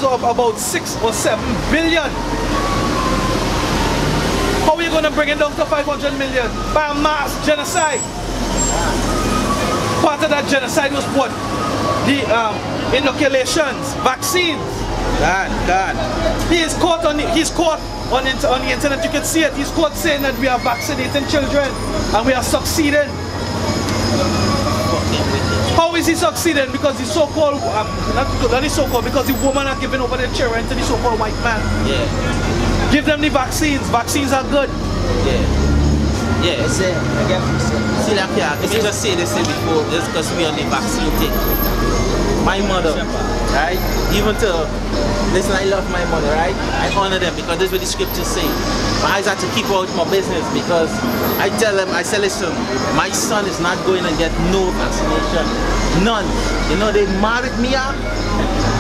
of about 6 or 7 billion. How are you going to bring it down to 500 million? By a mass genocide. Part of that genocide was what? The inoculations, vaccines. God. He's caught on the internet, you can see it. He's caught saying that we are vaccinating children and we are succeeding. How is he succeeding? Because the so-called, not the so-called, because the woman are giving over their children to the so-called white man. Yeah. Give them the vaccines. Vaccines are good. Yeah. See, like, let me just say this thing before, just because we on the vaccine thing. My mother, right? Even to, listen, I love my mother, right? I honor them because this is what the scriptures say. My eyes have to keep out my business because I tell them, I say, listen, my son is not going to get no vaccination. None. You know, they mad with me,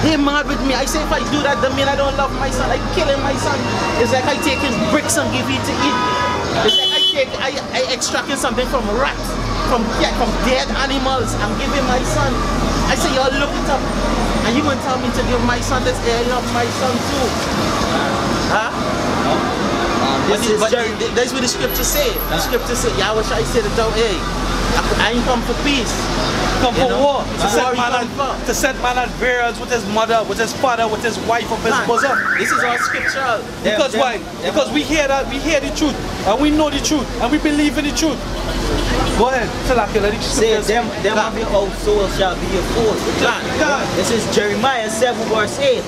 They mad with me. I say if I do that, that mean I don't love my son. I'm killing my son. It's like I taking bricks and give it to eat. It's like I extracting something from rats, from dead animals. I'm giving my son. I say, y'all look it up. And you gonna tell me to give my son this? I love my son too. Huh? That's what the scripture say. The scripture say, Yahweh Shai said it down, hey, I ain't come for peace. Come for war. To set man at variance with his mother, with his father, with his wife of his bosom. This is all scriptural. Because why? Because we hear that, we hear the truth, and we know the truth, and we believe in the truth. Go ahead, Salaki, let it say them of your household shall be your food. This is Jeremiah 7 verse 8.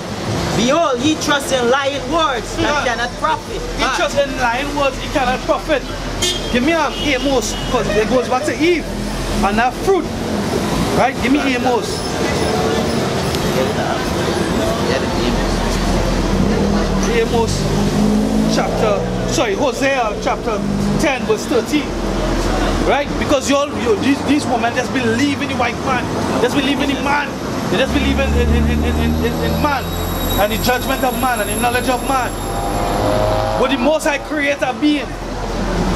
Behold, ye trust in lying words that cannot profit. He trust in lying words, he cannot profit. Give me Amos, because it goes back to Eve, and that fruit. Right? Give me Amos. Hosea chapter 10 verse 13. Right? Because these women just believe in the white man. Just believe in the man. They just believe in man. And the judgment of man and the knowledge of man. But the Most High creator being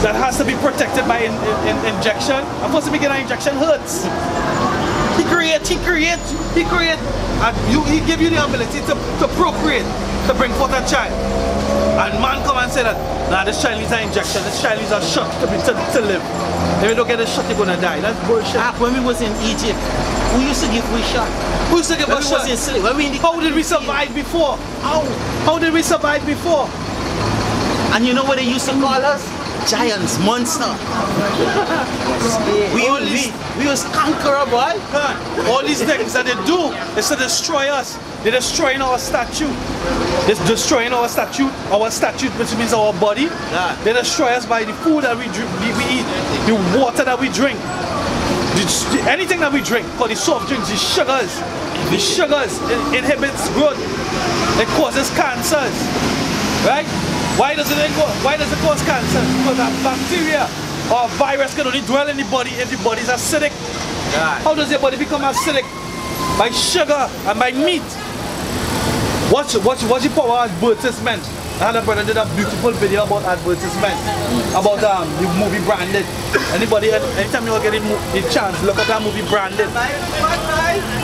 that has to be protected by injection. And first to begin, an injection hurts. He creates, and he give you the ability to procreate, to bring forth a child. And man come and say that, nah, this child needs an injection, this child needs a shot to live. If you don't get a shot, you're gonna die. That's bullshit. When we was in Egypt, who used to give we shot? Who used to give us shot? How did we survive before? How did we survive before? And you know what they used to call us? Giants, monster. we was conqueror, boy. All these things that they do is to destroy us. They're destroying our statue. They're destroying our statute, which means our body. They destroy us by the food that we eat, the water that we drink, anything that we drink. For the soft drinks, the sugars inhibits growth. It causes cancers, right? Why does it cause cancer? Because a bacteria or a virus can only dwell in the body if the body is acidic. How does your body become acidic? By sugar and by meat. What's the power of advertisement? I had a brother did a beautiful video about advertisement, about the movie Branded. Anytime you get the chance, look at that movie Branded.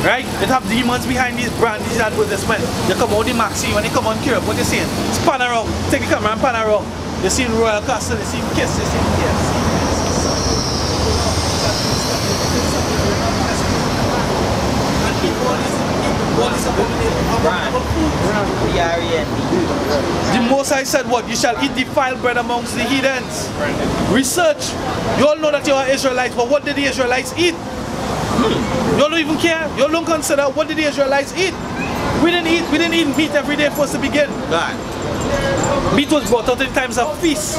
Right? It have demons behind these advertisements. They come out the maxi, when they come on Europe, what you seeing? Span around, take the camera and pan around. You see Royal Castle, you see Kiss, you see KFC. The Most High said what? You shall eat defiled bread amongst the heathens. Research. You all know that you are Israelites, but what did the Israelites eat? You all don't even care. You all don't consider what did the Israelites eat. We didn't eat meat every day first to begin. Meat was brought out in times of feast.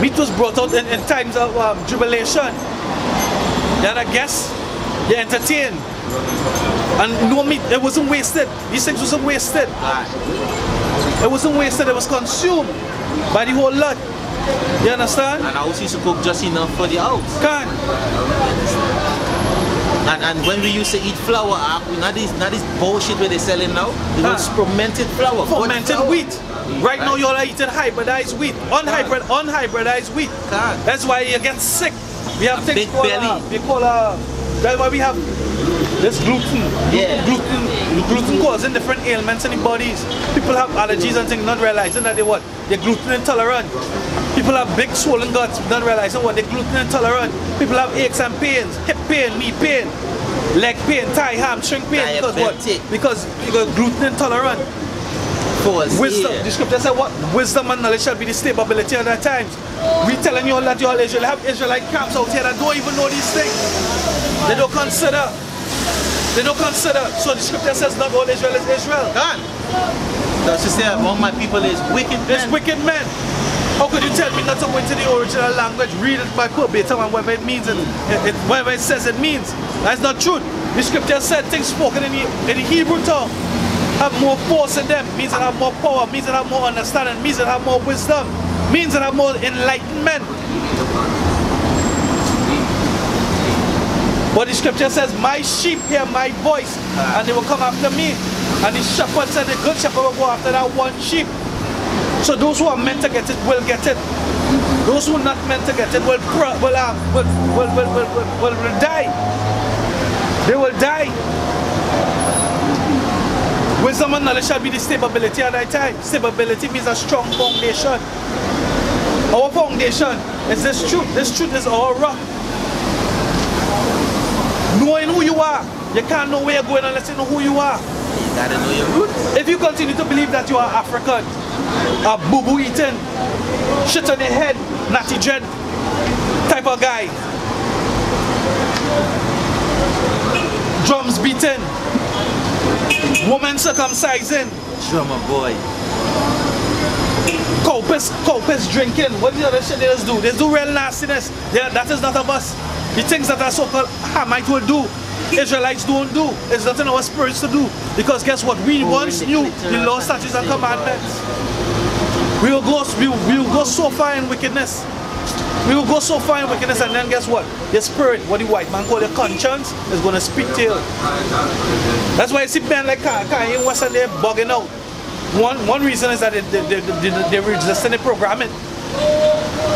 Meat was brought out in times of jubilation. You had a guest, you entertained. And no meat, it wasn't wasted. These things wasn't wasted. It wasn't wasted, it was consumed by the whole lot. You understand? And I also used to cook just enough for the house. And when we used to eat flour, not this bullshit where they're selling now. It was fermented flour. Fermented wheat. Right now you're eating hybridized wheat. Unhybridized wheat. That's why you get sick. We have things big belly. That's why we have This gluten. Yeah. Gluten causing different ailments in the bodies. People have allergies and things, not realizing that they're gluten intolerant. People have big swollen guts, not realizing what they're gluten intolerant. People have aches and pains, hip pain, knee pain, leg pain, thigh, hamstring pain. Because what? Because gluten intolerant. Wisdom. The scripture said what? Wisdom and knowledge shall be the stability at that times. We telling you all that you all Israel have Israelite camps out here that don't even know these things. They don't consider. They don't consider. So the scripture says not all Israel is Israel. God. Does it say among my people is wicked men? There's wicked men. How could you tell me not to go into the original language, read it by verbatim and whatever it means, whatever it says it means? That's not true. The scripture said things spoken in the Hebrew tongue have more force in them, means that have more power, means that have more understanding, means that have more wisdom, means that have more enlightenment. But the scripture says, my sheep hear my voice and they will come after me. And the shepherd said, the good shepherd will go after that one sheep. So those who are meant to get it will get it. Those who are not meant to get it will die. They will die. Wisdom and knowledge shall be the stability at that time. Stability means a strong foundation. Our foundation is this truth. This truth is our rock. Knowing who you are. You can't know where you're going unless you know who you are. You gotta know your roots. If you continue to believe that you are African, a boo-boo eating, shit on your head, natty dread type of guy, drums beating, woman circumcising, drummer boy, cowpiss drinking, what the other shit they just do? They do real nastiness. That is not of us. The things that our so-called Hamite will do, Israelites don't do. It's not in our spirits to do. Because guess what? We once knew the law, statutes, and commandments. We will go so far in wickedness. We will go so far in wickedness, and then guess what? Your spirit, what the white man call your conscience, is going to speak to you. That's why you see men like Kanye West and they're bugging out. One reason is that they resisting the programming.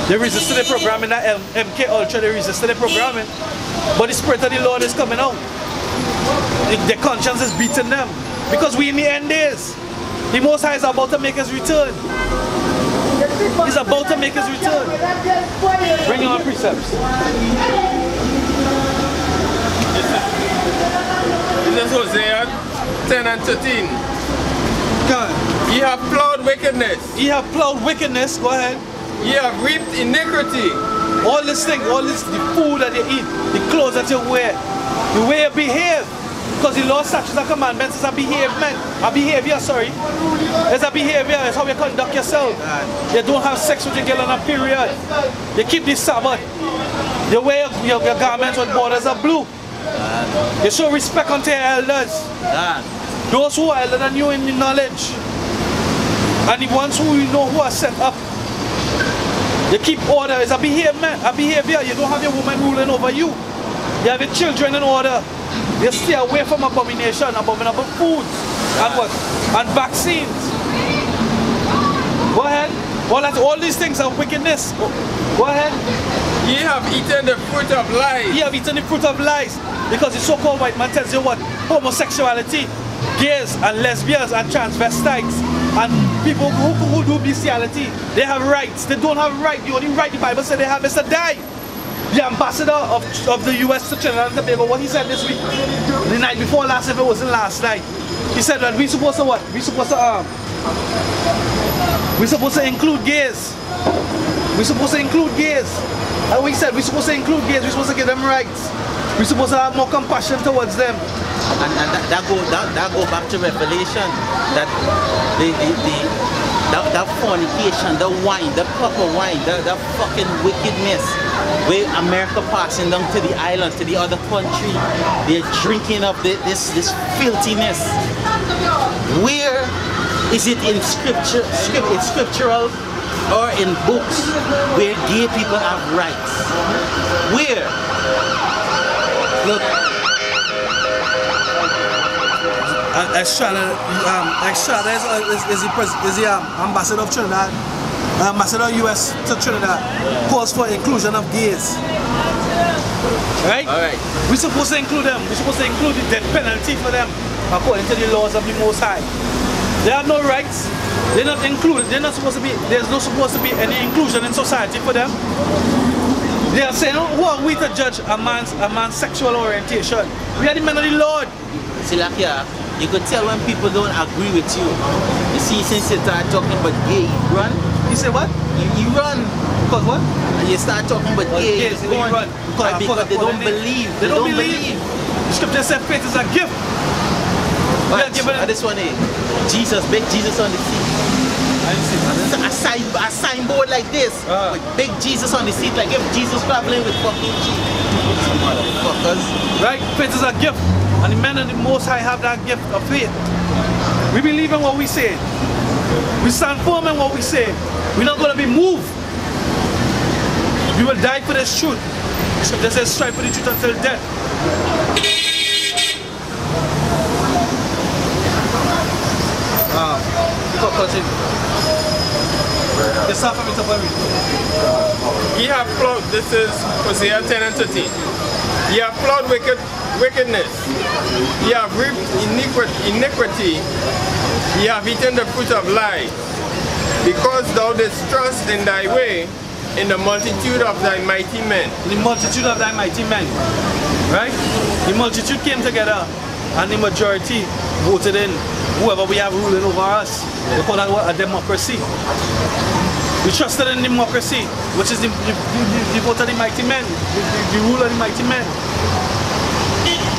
They resisted the programming, that MK Ultra, they resisted the programming. But the Spirit of the Lord is coming out. Their conscience is beating them. Because we in the end days. The Most High is about to make his return. He's about to make his return. Bring on precepts. This is Hosea 10 and 13. God. Ye have plowed wickedness. Ye have plowed wickedness. Go ahead. Ye have reaped iniquity. All this thing, all this, the food that you eat, the clothes that you wear, the way you behave. Because the law, statutes, and commandments is a behavior, sorry. It's a behavior, it's how you conduct yourself. You don't have sex with your girl on a period. You keep the Sabbath. You wear your garments with borders of blue. You show respect unto your elders. Those who are elder than you in the knowledge. And the ones who you know who are set up. You keep order. It's a behavior. You don't have your woman ruling over you. You have your children in order. You stay away from abominable foods and what? And vaccines. Go ahead. All these things are wickedness. Go ahead. Ye have eaten the fruit of lies. Ye have eaten the fruit of lies. Because the so-called white man tells you what? Homosexuality, gays and lesbians and transvestites and people who do bestiality, they have rights. They don't have right. The only right the Bible said they have is to die. The ambassador of the US to Trinidad and Tobago, what he said this week, the night before last, if it wasn't last night, he said that we're supposed to what? We're supposed to include gays. We're supposed to include gays. And we said we're supposed to include gays, we're supposed to give them rights. We're supposed to have more compassion towards them. And that go back to Revelation, that that fornication, the wine, the proper wine, the fucking wickedness, where America passing down to the islands, to the other country, they're drinking up this filthiness. Where is it in scripture? It's scriptural or in books where gay people have rights? Where? Look. Estrada is the ambassador of Trinidad, ambassador of US to Trinidad, calls for inclusion of gays. Right? Alright. We're supposed to include them. We're supposed to include the death penalty for them according to the laws of the Most High. They have no rights. They're not included. They're not supposed to be. There's not supposed to be any inclusion in society for them. They are saying, who are we to judge a man's sexual orientation? We are the men of the Lord. See, like here, you could tell when people don't agree with you. You see, since you start talking about gay, you run. You say what? You run. Because what? And you start talking about gay, gays, you run. Because they don't believe. They don't believe. The scripture says faith is a gift. But this one here, Jesus, big Jesus on the seat. A signboard like this, with big Jesus on the seat, like if Jesus traveling with fucking Jesus. Some motherfuckers. Right? Faith is a gift. And the men of the Most High have that gift of faith. We believe in what we say. We stand firm in what we say. We're not going to be moved. We will die for this truth. The scripture says strive for the truth until death. Ye have plowed, this is Hosea 10 and 13. Ye have plowed wickedness. Ye have reaped iniquity. Ye have eaten the fruit of lies. Because thou didst trust in thy way, in the multitude of thy mighty men. The multitude of thy mighty men. Right? The multitude came together and the majority voted in whoever we have ruling over us. They call that a democracy. We trusted in democracy, which is the vote of the mighty men, the rule of the mighty men.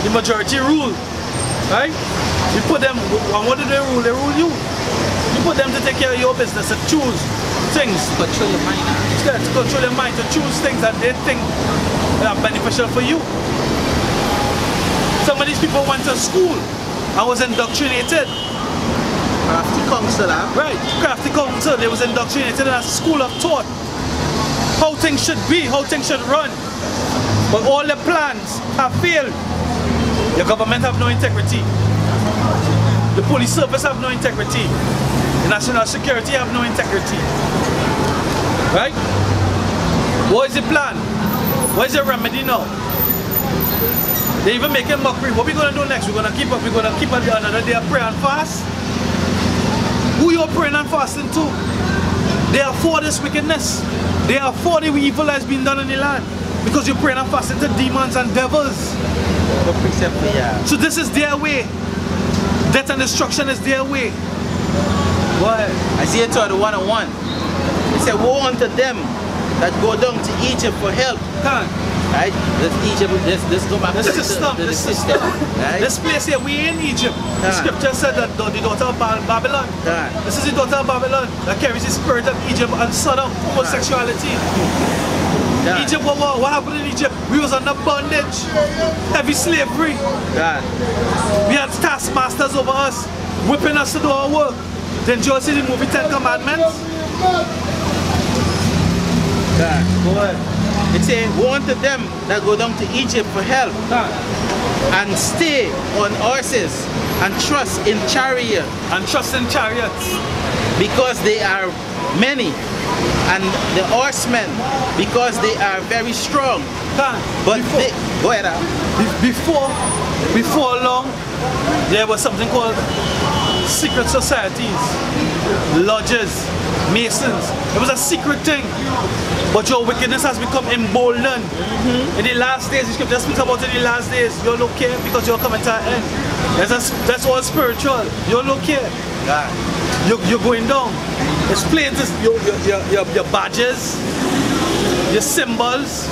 The majority rule. Right? You put them, and what do they rule? They rule you. You put them to take care of your business, to choose things. Control your mind. To control your mind, to choose things that they think are beneficial for you. Some of these people went to school and was indoctrinated. Crafty counsel, huh? Right, crafty counsel. They was indoctrinated in a school of thought. How things should be, how things should run. But all the plans have failed. Your government have no integrity. The police service have no integrity. The national security have no integrity. Right? What is the plan? What is the remedy now? They even making mockery. What we gonna do next? We're gonna keep another day of prayer and fast. Who you're praying and fasting to? They are for this wickedness. They are for the evil that has been done in the land. Because you're praying and fasting to demons and devils. So this is their way. Death and destruction is their way. What? Isaiah 1:1. It said, woe unto them that go down to Egypt for help. Right? This Egypt, this go back to the system. Right? This place here, we in Egypt. The scripture said that the daughter of Babylon. This is the daughter of Babylon that carries the spirit of Egypt and Sodom, homosexuality. Egypt, what happened in Egypt? We was under bondage, heavy slavery. We had taskmasters over us, whipping us to do our work. Then you see the movie 10 Commandments? Go ahead. It says, woe unto them that go down to Egypt for help and stay on horses and trust in chariots. And trust in chariots. Because they are many, and the horsemen because they are very strong. But go ahead. Before long, there was something called secret societies, lodges, masons. It was a secret thing. But your wickedness has become emboldened. In the last days, the scripture speaks about in the last days, you'll look here because you're coming to an end. That's all spiritual. You'll look here. You're going down. It's plain to your badges, your symbols.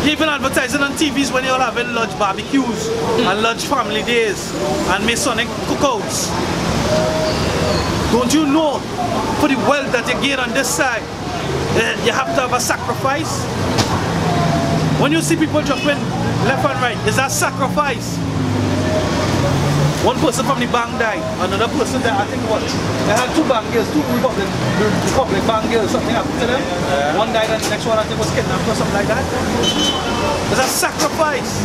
You even advertising on TVs when you're having lodge barbecues and lodge family days and Masonic cookouts. Don't you know, for the wealth that you gain on this side, you have to have a sacrifice? When you see people jumping left and right, is that sacrifice? One person from the bank died, another person that I think what? They had two bankers, two Republic bankers, something happened to them. One died and the next one I think was kidnapped or something like that. It's a sacrifice.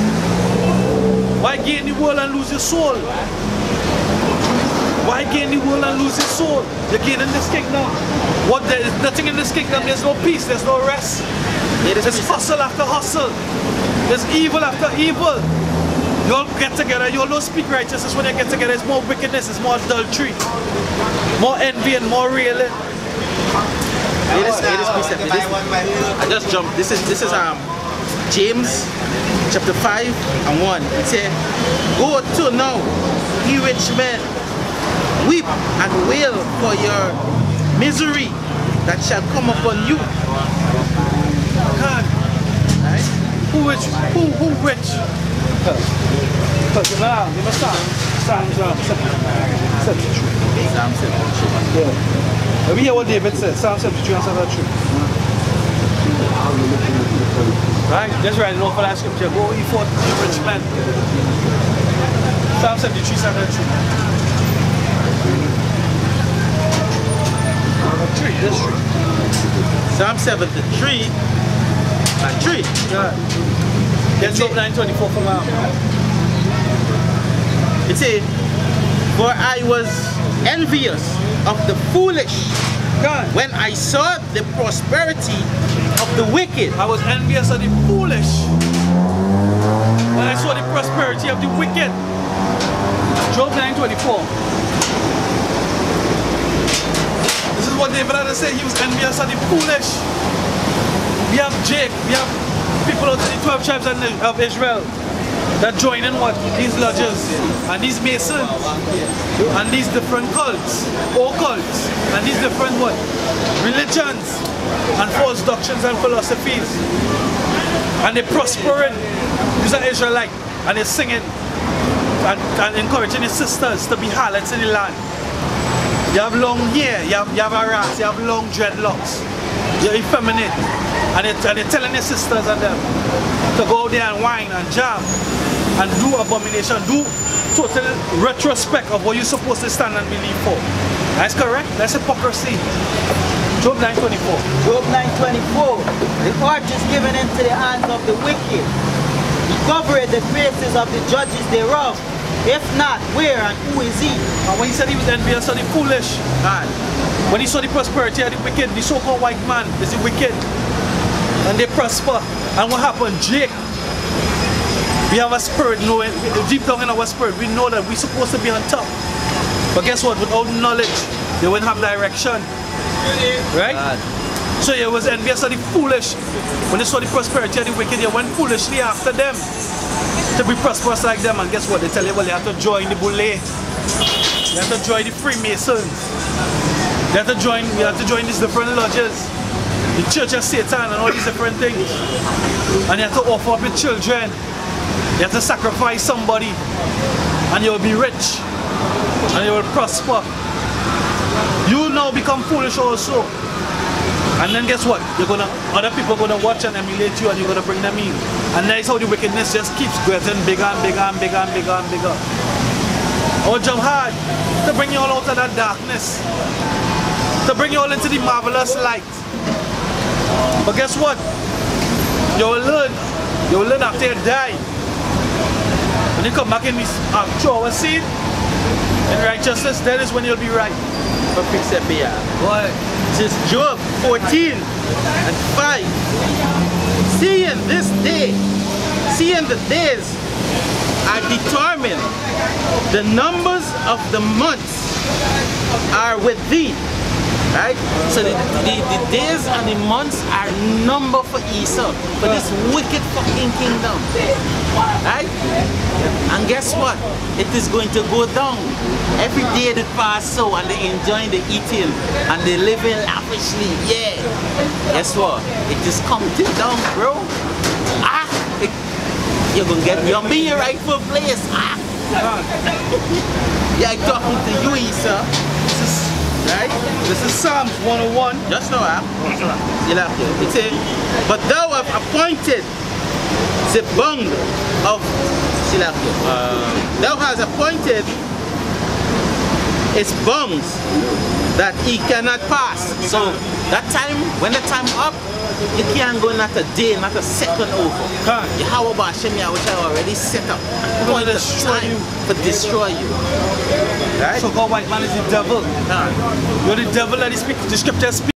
Why gain the world and lose your soul? Why gain the world and lose your soul? You're gaining this kingdom. What? There is nothing in this kingdom. There's no peace. There's no rest. There's hustle after hustle. There's evil after evil. You all get together, you all don't speak righteousness when you get together. It's more wickedness, it's more adultery, more envy and more railing. I just jumped. This is James chapter 5 and 1. It says, go to now, ye rich men, weep and wail for your misery that shall come upon you. God. Right? Who rich? Who rich? Because now, you must Psalms 73. Psalm 73. Yeah. Let me hear what David said. Psalm 73 and 73. Right? Just write it off for that scripture. Go ye forth, ye rich men. Psalm 73, 73. This tree. Psalm 73 and 3. Yeah. Get Job 9:24 from now. It says, for I was envious of the foolish God. when I saw the prosperity of the wicked. I was envious of the foolish when I saw the prosperity of the wicked. Job 9:24. This is what David had to say. He was envious of the foolish. We have Jake, we have people out of the 12 tribes of Israel that join in what? These lodges and these masons and these different cults, occults, and these different what? Religions and false doctrines and philosophies. And they're prospering. These are Israelites and they're singing and encouraging the sisters to be harlots in the land. You have long hair, you have a ras, you have long dreadlocks, you're effeminate, and they're telling the sisters and them to go out there and whine and jam and do abomination, do total retrospect of what you're supposed to stand and believe for. That's correct, that's hypocrisy. Job 9:24. Job 9:24. The earth is given into the hands of the wicked. He covereth the faces of the judges thereof. If not, where and who is he? And when he said he was envious of the foolish, when he saw the prosperity of the wicked, the so-called white man is the wicked. And they prosper. And what happened? Jake. We have a spirit knowing, deep down in our spirit, we know that we're supposed to be on top. But guess what? Without knowledge, they won't have direction. Right? So he was envious of the foolish. When they saw the prosperity of the wicked, they went foolishly after them to be prosperous like them. And guess what? They tell you, well, you have to join the Boule. You have to join the Freemasons. You have to join these different lodges. The Church of Satan and all these different things. And you have to offer up your children. You have to sacrifice somebody. And you will be rich. And you will prosper. You now become foolish also. And then guess what? Other people are gonna watch and emulate you, and you're gonna bring them in. And that's how the wickedness just keeps getting bigger and bigger and bigger and bigger and bigger. Our job hard to bring you all out of that darkness, to bring you all into the marvelous light. But guess what? You will learn after you die. When you come back in this our seed in righteousness, that is when you'll be right. But fix it here. What? This is Job 14 and 5. Seeing this day, seeing the days are determined, the numbers of the months are with thee. Right? So the days and the months are numbered for Esau, for this wicked fucking kingdom. Right? And guess what? It is going to go down. Every day they pass so, and they enjoying the eating and they living lavishly. Yeah. Guess what? It is coming down, bro. You're gonna get me on your rightful place. Yeah, I'm talking to you, Esau. Right? This is Psalms 101. Just now, it says, but thou hast appointed the bound of thou hast appointed its bounds that he cannot pass. So that time, when the time up, you can't go not a day, not a second over. Yahweh Shemia, which I already set up for destroy you. Right? So-called white man is the devil. You're the devil that the scriptures speak.